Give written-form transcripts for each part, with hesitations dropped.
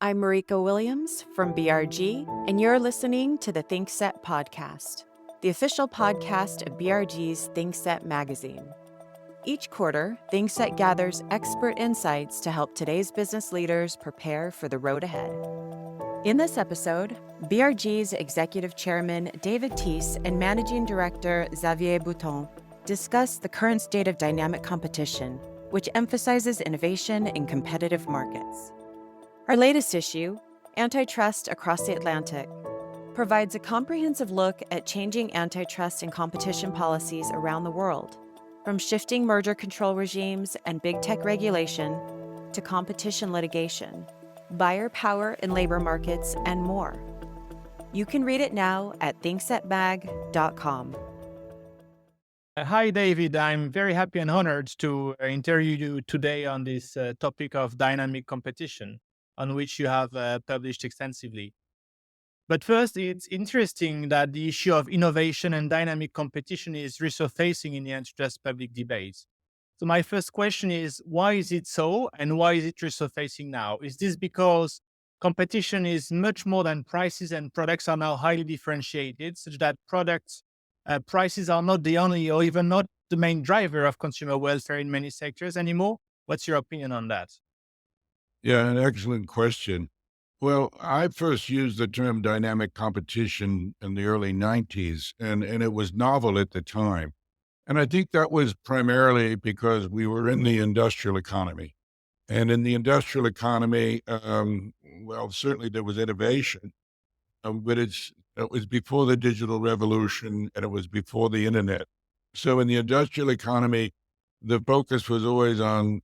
I'm Marika Williams from BRG, and you're listening to the ThinkSet podcast, the official podcast of BRG's ThinkSet magazine. Each quarter, ThinkSet gathers expert insights to help today's business leaders prepare for the road ahead. In this episode, BRG's Executive Chairman David Teece and Managing Director Xavier Boutin discuss the current state of dynamic competition, which emphasizes innovation in competitive markets. Our latest issue, Antitrust Across the Atlantic, provides a comprehensive look at changing antitrust and competition policies around the world, from shifting merger control regimes and big tech regulation to competition litigation, buyer power in labor markets, and more. You can read it now at thinksetmag.com. Hi, David. I'm very happy and honored to interview you today on this topic of dynamic competition, on which you have published extensively. But first, it's interesting that the issue of innovation and dynamic competition is resurfacing in the antitrust public debates. So my first question is, why is it so, and why is it resurfacing now? Is this because competition is much more than prices and products are now highly differentiated, such that prices are not the only or even not the main driver of consumer welfare in many sectors anymore? What's your opinion on that? Yeah, an excellent question. Well, I first used the term dynamic competition in the early 90s, and it was novel at the time. And I think that was primarily because we were in the industrial economy. And in the industrial economy, well, certainly there was innovation, but it was before the digital revolution and it was before the internet. So in the industrial economy, the focus was always on,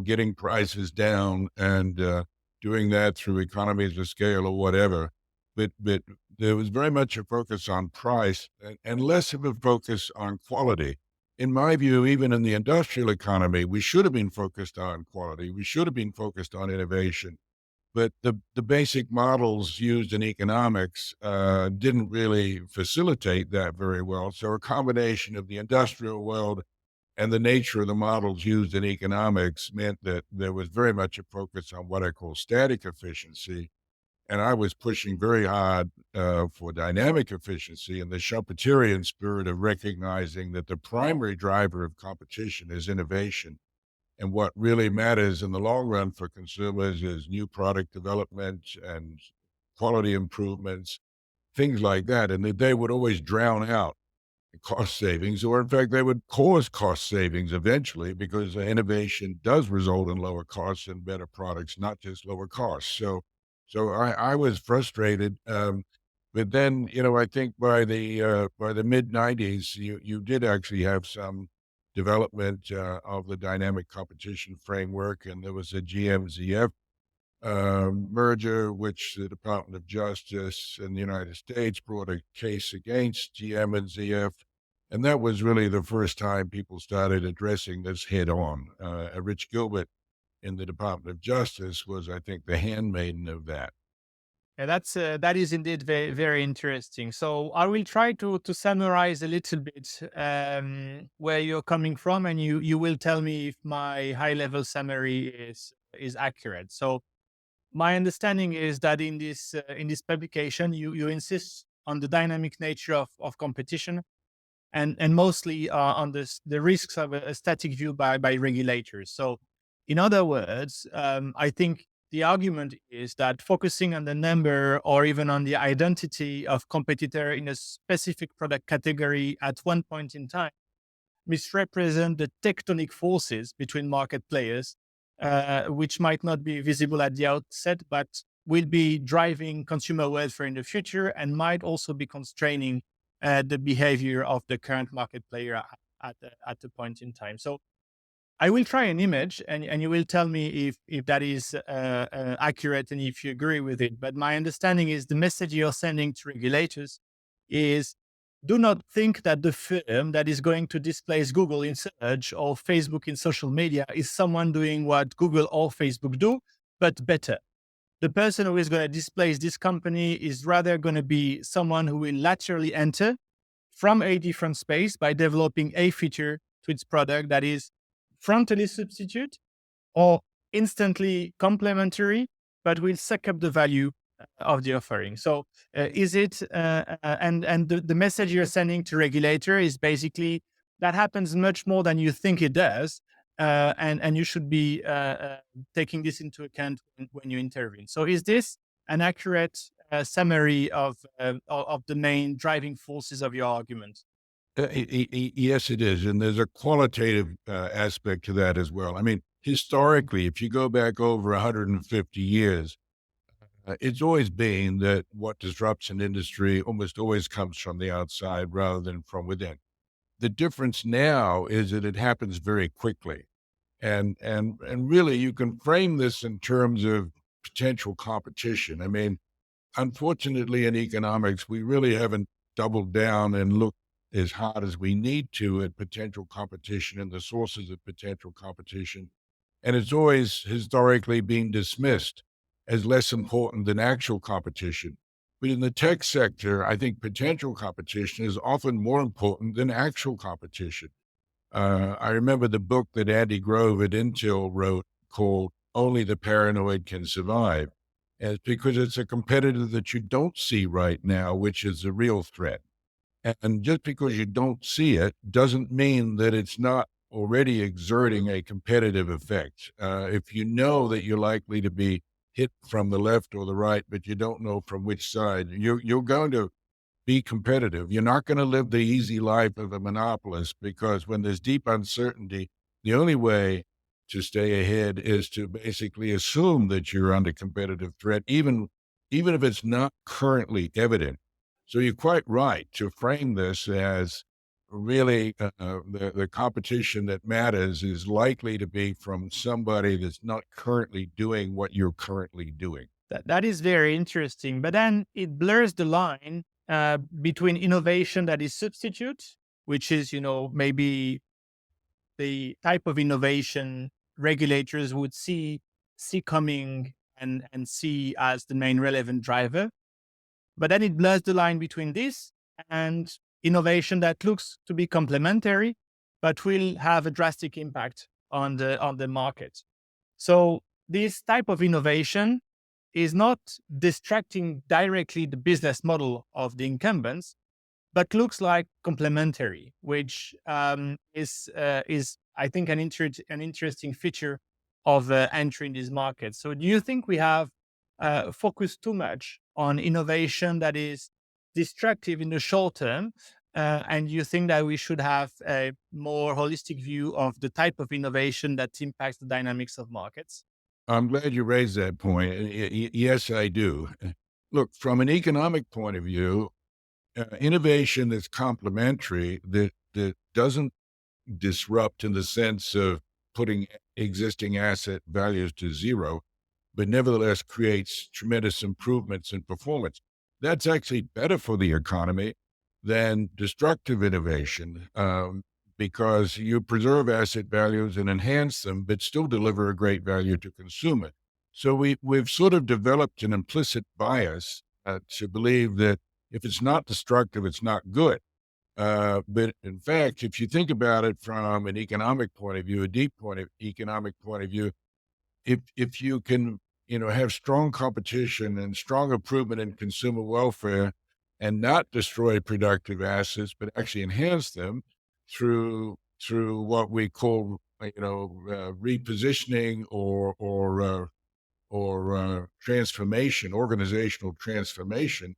getting prices down and doing that through economies of scale or whatever. But there was very much a focus on price and less of a focus on quality. In my view, even in the industrial economy, we should have been focused on quality. We should have been focused on innovation. But the basic models used in economics didn't really facilitate that very well. So a combination of the industrial world and the nature of the models used in economics meant that there was very much a focus on what I call static efficiency. And I was pushing very hard for dynamic efficiency in the Schumpeterian spirit of recognizing that the primary driver of competition is innovation. And what really matters in the long run for consumers is new product development and quality improvements, things like that. And that they would always drown out cost savings, or in fact, they would cause cost savings eventually because innovation does result in lower costs and better products, not just lower costs. So I was frustrated. But then, I think by the mid '90s, you did actually have some development of the dynamic competition framework, and there was a GM-ZF merger, which the Department of Justice in the United States brought a case against GM and ZF. And that was really the first time people started addressing this head on. Rich Gilbert in the Department of Justice was, I think, the handmaiden of that. Yeah, that is indeed very, very interesting. So I will try to summarize a little bit where you're coming from, and you will tell me if my high level summary is accurate. So my understanding is that in this publication, you insist on the dynamic nature of competition, and mostly on the risks of a static view by regulators. So, in other words, I think the argument is that focusing on the number or even on the identity of competitor in a specific product category at one point in time misrepresent the tectonic forces between market players, which might not be visible at the outset, but will be driving consumer welfare in the future and might also be constraining the behavior of the current market player at the point in time. So I will try an image, and you will tell me if that is accurate and if you agree with it. But my understanding is the message you're sending to regulators is, do not think that the firm that is going to displace Google in search or Facebook in social media is someone doing what Google or Facebook do, but better. The person who is going to displace this company is rather going to be someone who will laterally enter from a different space by developing a feature to its product that is frontally substitute or instantly complementary but will suck up the value of the offering. So is it, and the message you're sending to regulator is basically that happens much more than you think it does. And you should be taking this into account when you intervene. So is this an accurate summary of the main driving forces of your argument? Yes, it is. And there's a qualitative aspect to that as well. I mean, historically, if you go back over 150 years, it's always been that what disrupts an industry almost always comes from the outside rather than from within. The difference now is that it happens very quickly. And really, you can frame this in terms of potential competition. I mean, unfortunately, in economics, we really haven't doubled down and looked as hard as we need to at potential competition and the sources of potential competition. And it's always historically been dismissed as less important than actual competition. But in the tech sector, I think potential competition is often more important than actual competition. I remember the book that Andy Grove at Intel wrote called Only the Paranoid Can Survive. And it's because it's a competitor that you don't see right now, which is a real threat. And just because you don't see it doesn't mean that it's not already exerting a competitive effect. If you know that you're likely to be hit from the left or the right, but you don't know from which side, you're going to be competitive. You're not going to live the easy life of a monopolist, because when there's deep uncertainty, the only way to stay ahead is to basically assume that you're under competitive threat, even if it's not currently evident. So you're quite right to frame this as really the competition that matters is likely to be from somebody that's not currently doing what you're currently doing. That is very interesting. But then it blurs the line between innovation that is substitute, which is, maybe the type of innovation regulators would see coming and see as the main relevant driver. But then it blurs the line between this and innovation that looks to be complementary, but will have a drastic impact on the market. So this type of innovation is not distracting directly the business model of the incumbents, but looks like complementary, which is I think an interesting feature of entering this market. So do you think we have focused too much on innovation that is destructive in the short term? And you think that we should have a more holistic view of the type of innovation that impacts the dynamics of markets? I'm glad you raised that point. Yes, I do. Look, from an economic point of view, innovation that's complementary, that doesn't disrupt in the sense of putting existing asset values to zero, but nevertheless creates tremendous improvements in performance. That's actually better for the economy than destructive innovation, because you preserve asset values and enhance them, but still deliver a great value to consumer. So we've sort of developed an implicit bias to believe that if it's not destructive, it's not good. But in fact, if you think about it from an economic point of view, a deep point of economic point of view, if you can, have strong competition and strong improvement in consumer welfare and not destroy productive assets, but actually enhance them through what we call, repositioning or transformation, organizational transformation,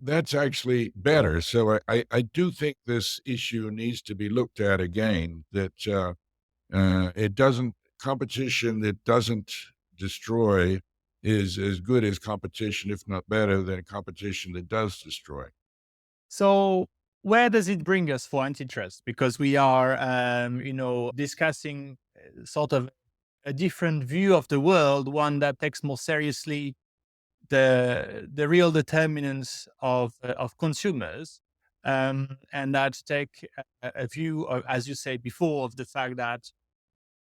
that's actually better. So I do think this issue needs to be looked at again, that it doesn't, competition that doesn't destroy is as good as competition, if not better than competition that does destroy. So where does it bring us for antitrust? Because we are, discussing sort of a different view of the world, one that takes more seriously the real determinants of consumers, and that take a view of, as you said before, of the fact that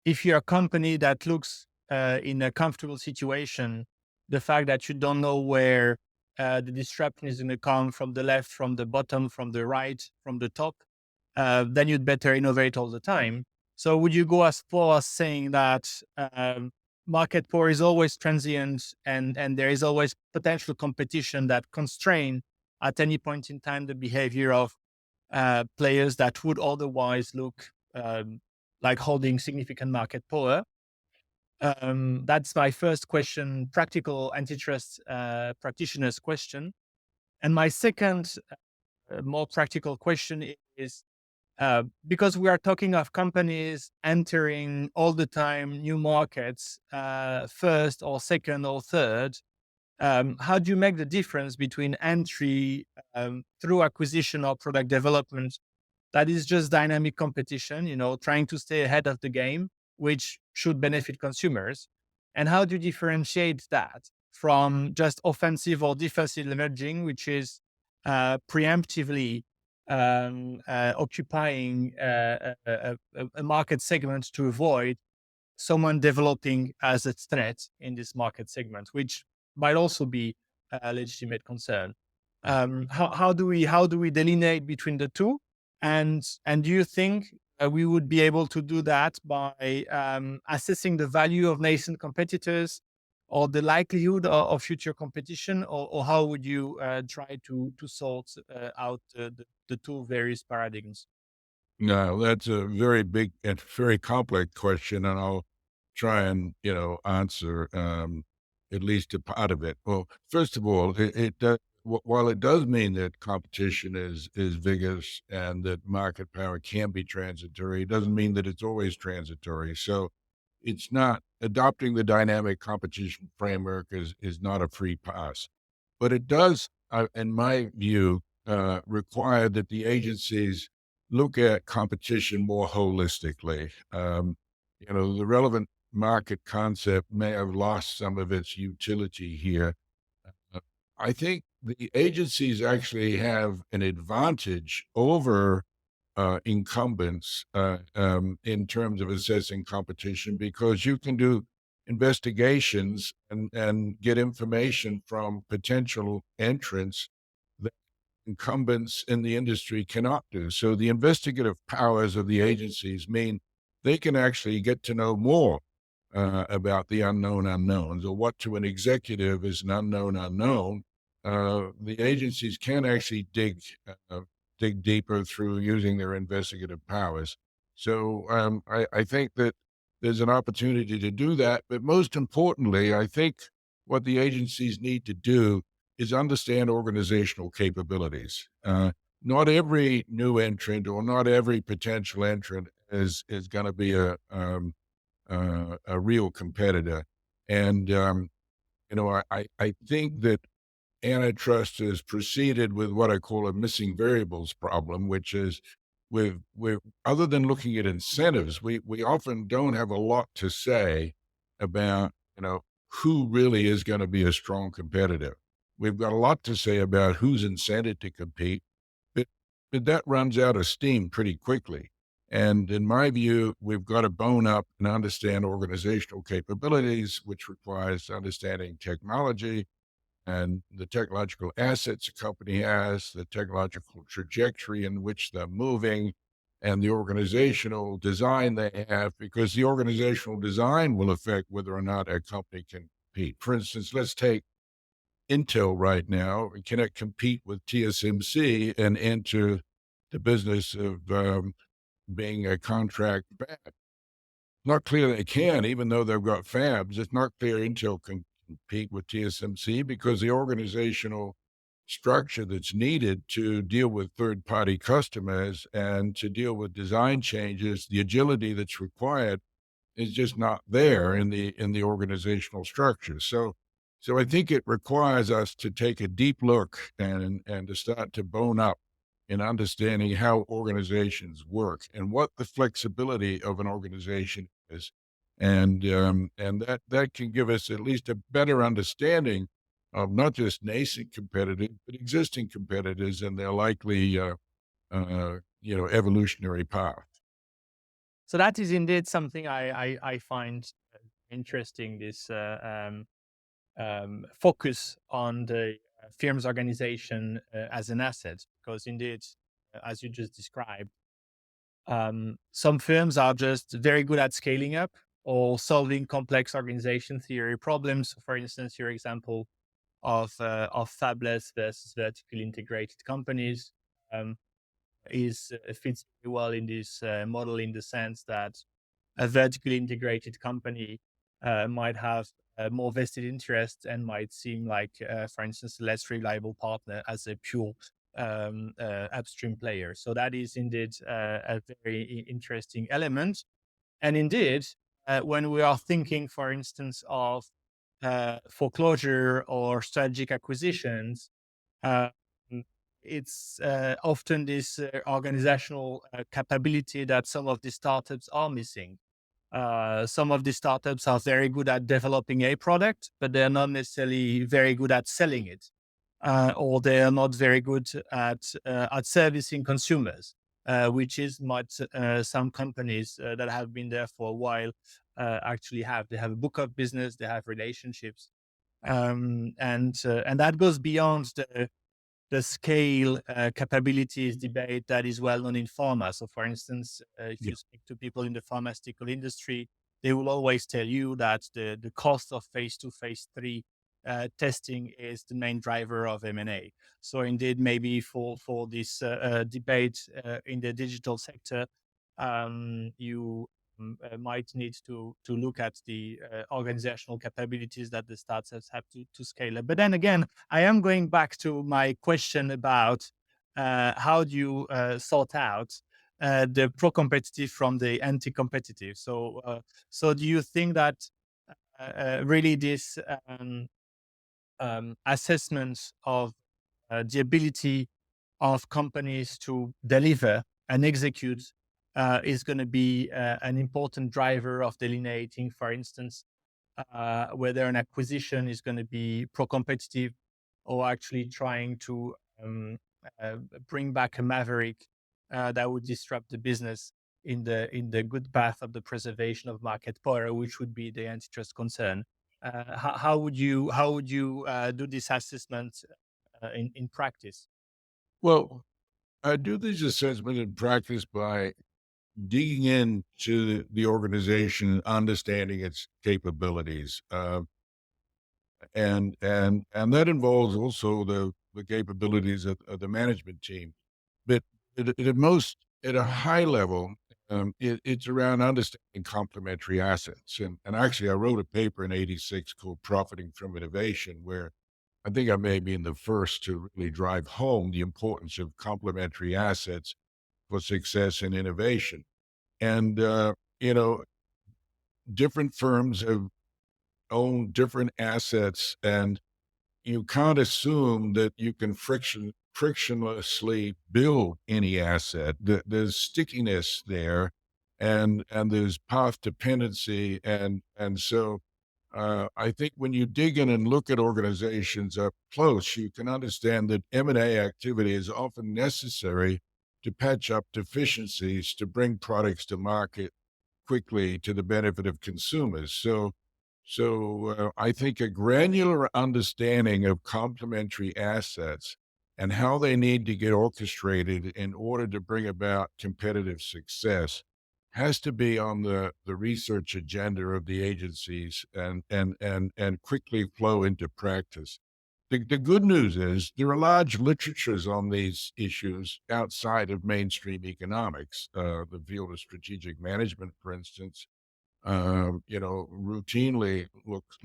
if you're a company that looks in a comfortable situation, the fact that you don't know where the disruption is going to come from the left, from the bottom, from the right, from the top, then you'd better innovate all the time. So would you go as far as saying that market power is always transient, and there is always potential competition that constrain at any point in time the behavior of players that would otherwise look like holding significant market power. That's my first question, practical antitrust practitioner's question. And my second, more practical question is, because we are talking of companies entering all the time new markets, first or second or third, how do you make the difference between entry through acquisition or product development that is just dynamic competition, trying to stay ahead of the game, which should benefit consumers? And how do you differentiate that from just offensive or defensive leveraging, which is preemptively occupying a market segment to avoid someone developing as a threat in this market segment, which might also be a legitimate concern. How do we delineate between the two? And do you think we would be able to do that by assessing the value of nascent competitors or the likelihood of future competition, or how would you try to sort out the two various paradigms? No, that's a very big and very complex question, and I'll try and answer at least a part of it. Well, first of all, it does. While it does mean that competition is vigorous and that market power can be transitory, it doesn't mean that it's always transitory. So, it's not adopting the dynamic competition framework is not a free pass, but it does, in my view, require that the agencies look at competition more holistically. The relevant market concept may have lost some of its utility here. Uh, I think the agencies actually have an advantage over incumbents in terms of assessing competition because you can do investigations and get information from potential entrants incumbents in the industry cannot do. So the investigative powers of the agencies mean they can actually get to know more about the unknown unknowns, or what to an executive is an unknown unknown. The agencies can actually dig deeper through using their investigative powers. So I think that there's an opportunity to do that. But most importantly, I think what the agencies need to do is understand organizational capabilities. Not every new entrant or not every potential entrant is going to be a real competitor. And I think that antitrust has proceeded with what I call a missing variables problem, which is with other than looking at incentives, we often don't have a lot to say about who really is going to be a strong competitor. We've got a lot to say about who's incented to compete, but that runs out of steam pretty quickly. And in my view, we've got to bone up and understand organizational capabilities, which requires understanding technology and the technological assets a company has, the technological trajectory in which they're moving, and the organizational design they have, because the organizational design will affect whether or not a company can compete. For instance, let's take Intel right now. Can it compete with TSMC and enter the business of being a contract fab? Not clear they can, even though they've got fabs. It's not clear Intel can compete with TSMC because the organizational structure that's needed to deal with third-party customers and to deal with design changes, the agility that's required is just not there in the organizational structure. So I think it requires us to take a deep look and to start to bone up in understanding how organizations work and what the flexibility of an organization is. And that can give us at least a better understanding of not just nascent competitors, but existing competitors and their likely, evolutionary path. So that is indeed something I find interesting. This focus on the firm's organization as an asset, because indeed, as you just described, some firms are just very good at scaling up, or solving complex organization theory problems. For instance, your example of fabless versus vertically integrated companies um, is fits very well in this model, in the sense that a vertically integrated company might have more vested interest and might seem like, for instance, a less reliable partner as a pure upstream player. So that is indeed a very interesting element. And indeed, when we are thinking, for instance, of foreclosure or strategic acquisitions, uh, it's often this organizational capability that some of the startups are missing. Some of the startups are very good at developing a product, but they're not necessarily very good at selling it, or they are not very good at servicing consumers, which is what some companies that have been there for a while actually have. They have a book of business, they have relationships, and that goes beyond the scale capabilities debate that is well known in pharma. So, for instance, if Yeah. you speak to people in the pharmaceutical industry, they will always tell you that the cost of phase 2, phase 3 testing is the main driver of M&A. So, indeed, maybe for this debate in the digital sector, you might need to look at the organizational capabilities that the startups have to scale up. But then again, I am going back to my question about how do you sort out the pro-competitive from the anti-competitive. So do you think that really this assessment of the ability of companies to deliver and execute is going to be an important driver of delineating, for instance, whether an acquisition is going to be pro-competitive or actually trying to uh, bring back a maverick that would disrupt the business in the good path of the preservation of market power, which would be the antitrust concern. How would you do this assessment in practice? Well, I do this assessment in practice by digging into the organization, understanding its capabilities, and that involves also the capabilities of the management team. But at a high level, it's around understanding complementary assets. And actually, I wrote a paper in '86 called "Profiting from Innovation," where I think I may have been the first to really drive home the importance of complementary assets for success and innovation. And you know, different firms have owned different assets, and you can't assume that you can frictionlessly build any asset. There's stickiness there, and there's path dependency, and so I think when you dig in and look at organizations up close, you can understand that M&A activity is often necessary to patch up deficiencies to bring products to market quickly to the benefit of consumers. So I think a granular understanding of complementary assets and how they need to get orchestrated in order to bring about competitive success has to be on the research agenda of the agencies and quickly flow into practice. The good news is there are large literatures on these issues outside of mainstream economics. The field of strategic management, for instance, routinely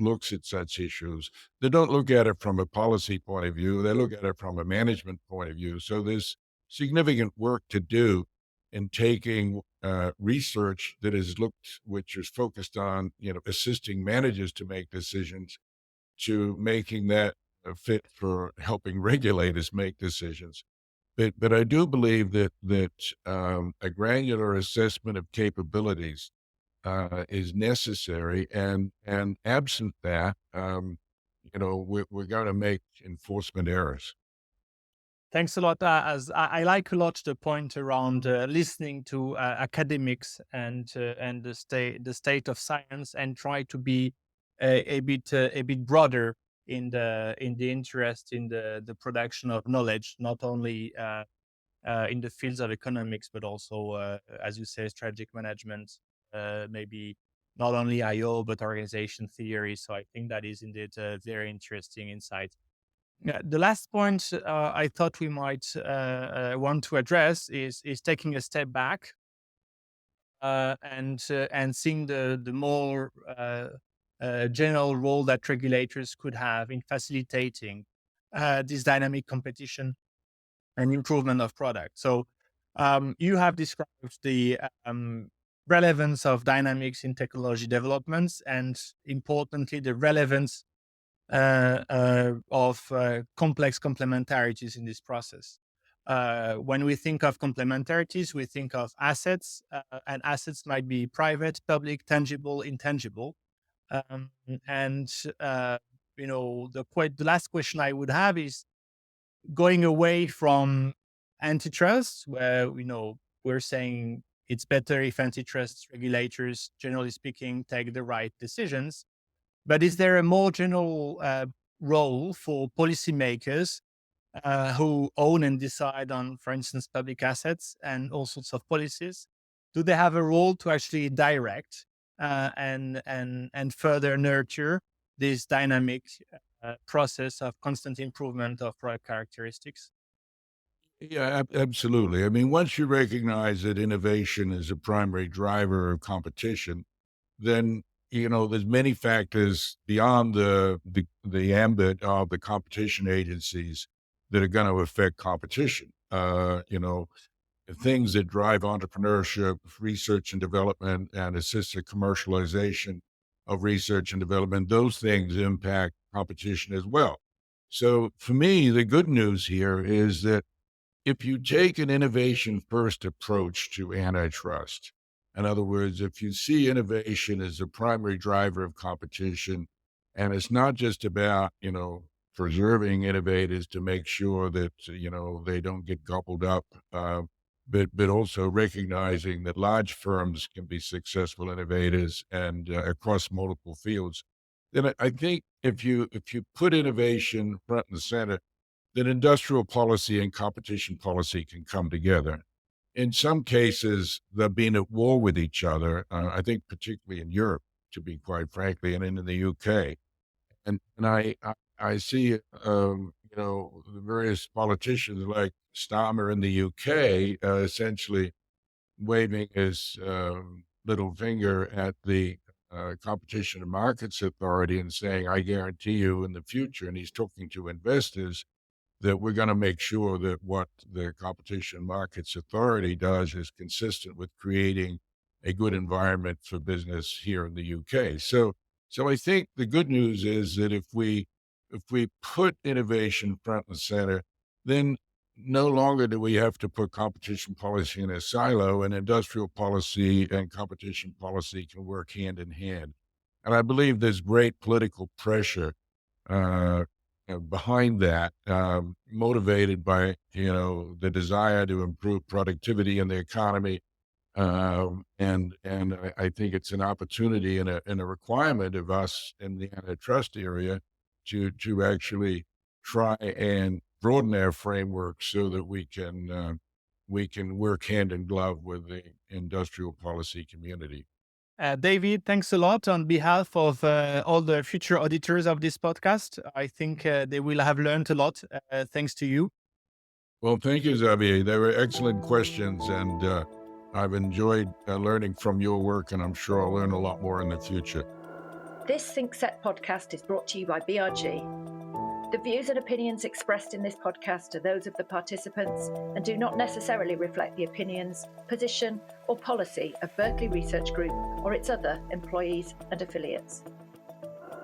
looks at such issues. They don't look at it from a policy point of view. They look at it from a management point of view. So there's significant work to do in taking research which is focused on, assisting managers to make decisions, to making that fit for helping regulators make decisions. But I do believe that a granular assessment of capabilities is necessary, and absent that, we're going to make enforcement errors. Thanks a lot. As I like a lot the point around listening to academics and the state of science, and try to be a bit broader in the interest in the production of knowledge, not only in the fields of economics, but also, as you say, strategic management, maybe not only IO, but organization theory. So I think that is indeed a very interesting insight. Yeah, the last point I thought we might want to address is taking a step back and seeing the more general role that regulators could have in facilitating this dynamic competition and improvement of product. So you have described the relevance of dynamics in technology developments, and importantly, the relevance of complex complementarities in this process. When we think of complementarities, we think of assets, and assets might be private, public, tangible, intangible. Um, and the last question I would have is going away from antitrust, where we're saying it's better if antitrust regulators, generally speaking, take the right decisions. But is there a more general role for policymakers who own and decide on, for instance, public assets and all sorts of policies? Do they have a role to actually direct and further nurture this dynamic process of constant improvement of product characteristics? Yeah, absolutely. I mean, once you recognize that innovation is a primary driver of competition, then there's many factors beyond the ambit of the competition agencies that are going to affect competition. Things that drive entrepreneurship, research and development, and assisted commercialization of research and development. Those things impact competition as well. So for me, the good news here is that if you take an innovation first approach to antitrust, in other words, if you see innovation as the primary driver of competition, and it's not just about, preserving innovators to make sure that, they don't get gobbled up, but also recognizing that large firms can be successful innovators and across multiple fields, then I think if you put innovation front and center, that industrial policy and competition policy can come together. In some cases, they're being at war with each other. I think particularly in Europe, to be quite frankly, and in the UK. And I see, the various politicians like Starmer in the UK, essentially waving his little finger at the Competition and Markets Authority and saying, "I guarantee you in the future," and he's talking to investors, that we're going to make sure that what the Competition and Markets Authority does is consistent with creating a good environment for business here in the UK. So I think the good news is that if we put innovation front and center, then no longer do we have to put competition policy in a silo, and industrial policy and competition policy can work hand in hand. And I believe there's great political pressure uh, behind that, motivated by the desire to improve productivity in the economy, and I think it's an opportunity and a requirement of us in the antitrust area to actually try and broaden our framework so that we can work hand in glove with the industrial policy community. David, thanks a lot on behalf of all the future auditors of this podcast. I think they will have learned a lot thanks to you. Well, thank you, Xavier. They were excellent questions, and I've enjoyed learning from your work, and I'm sure I'll learn a lot more in the future. This ThinkSet podcast is brought to you by BRG. The views and opinions expressed in this podcast are those of the participants and do not necessarily reflect the opinions, position, or policy of Berkeley Research Group or its other employees and affiliates.